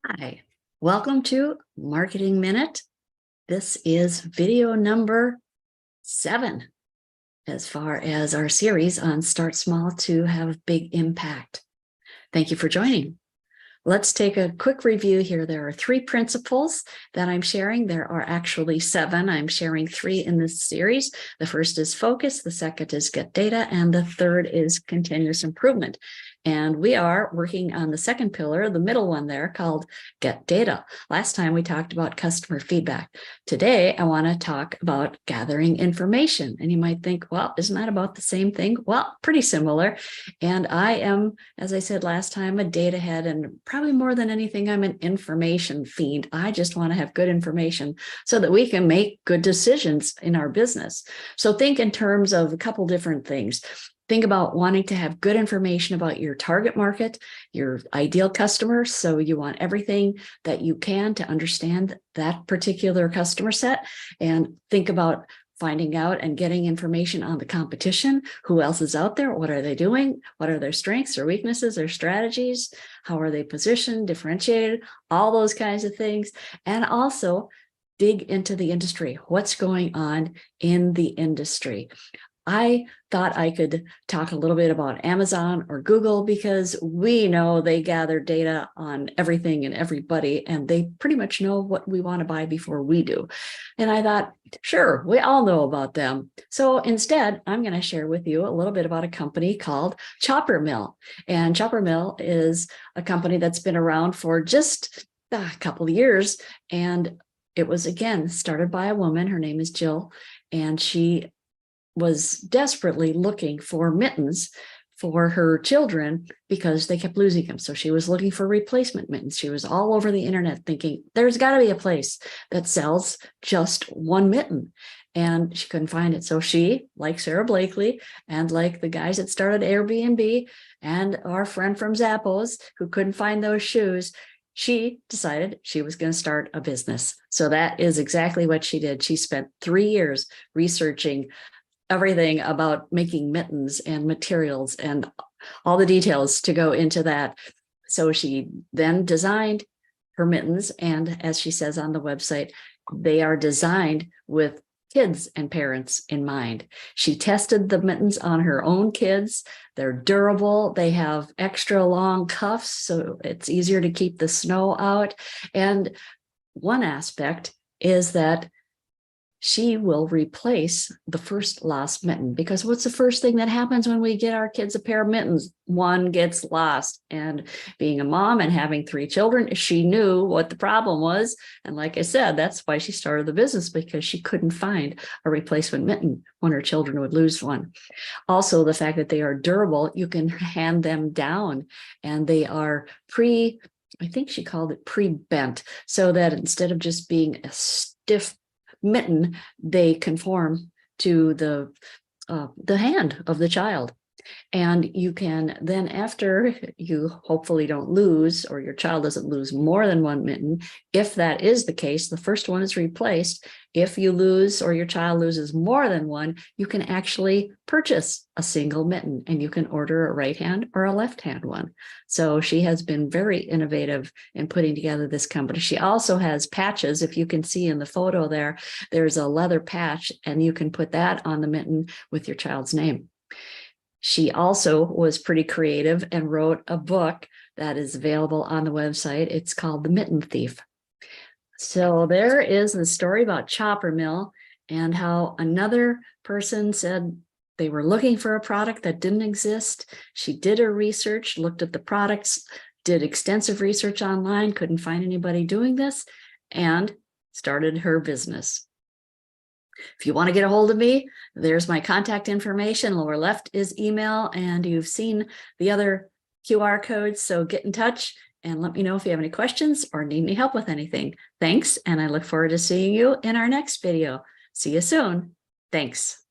Hi, welcome to Marketing Minute. This is video number 7 as far as our series on Start Small to Have Big Impact. Thank you for joining. Let's take a quick review here. There are 3 principles that I'm sharing. There are actually 7. I'm sharing 3 in this series. The first is focus, the second is get data, and the third is continuous improvement. And we are working on the second pillar, the middle one there, called get data. Last time we talked about customer feedback. Today, I want to talk about gathering information. And you might think, well, isn't that about the same thing? Well, pretty similar. And I am, as I said last time, a data head, and probably more than anything, I'm an information fiend. I just want to have good information so that we can make good decisions in our business. So think in terms of a couple different things. Think about wanting to have good information about your target market, your ideal customer. So you want everything that you can to understand that particular customer set. And think about finding out and getting information on the competition. Who else is out there? What are they doing? What are their strengths or weaknesses or strategies? How are they positioned, differentiated? All those kinds of things. And also dig into the industry. What's going on in the industry? I thought I could talk a little bit about Amazon or Google because we know they gather data on everything and everybody, and they pretty much know what we want to buy before we do. And I thought, sure, we all know about them. So instead, I'm going to share with you a little bit about a company called Chopper Mill. And Chopper Mill is a company that's been around for just a couple of years. And it was, again, started by a woman. Her name is Jill, and she was desperately looking for mittens for her children because they kept losing them. So she was looking for replacement mittens. She was all over the internet thinking, there's got to be a place that sells just one mitten. And she couldn't find it. So she, like Sarah Blakely, and like the guys that started Airbnb, and our friend from Zappos, who couldn't find those shoes, she decided she was going to start a business. So that is exactly what she did. She spent 3 years researching everything about making mittens and materials and all the details to go into that. So she then designed her mittens. And as she says on the website, they are designed with kids and parents in mind. She tested the mittens on her own kids. They're durable. They have extra long cuffs, so it's easier to keep the snow out. And one aspect is that she will replace the first lost mitten, because what's the first thing that happens when we get our kids a pair of mittens? One gets lost. And being a mom and having 3 children, she knew what the problem was. And like I said, that's why she started the business, because she couldn't find a replacement mitten when her children would lose one. Also, the fact that they are durable, you can hand them down, and they are I think she called it pre-bent, so that instead of just being a stiff mitten, they conform to the hand of the child. And you can then, after you hopefully don't lose, or your child doesn't lose more than one mitten, if that is the case, the first one is replaced. If you lose, or your child loses more than one, you can actually purchase a single mitten, and you can order a right hand or a left hand one. So she has been very innovative in putting together this company. She also has patches. If you can see in the photo there, there's a leather patch, and you can put that on the mitten with your child's name. She also was pretty creative and wrote a book that is available on the website. It's called The Mitten Thief. So there is the story about Chopper Mill, and how another person said they were looking for a product that didn't exist. She did her research, looked at the products, did extensive research online, couldn't find anybody doing this, and started her business. If you want to get a hold of me, there's my contact information. Lower left is email, and you've seen the other QR codes. So get in touch and let me know if you have any questions or need any help with anything. Thanks, and I look forward to seeing you in our next video. See you soon. Thanks.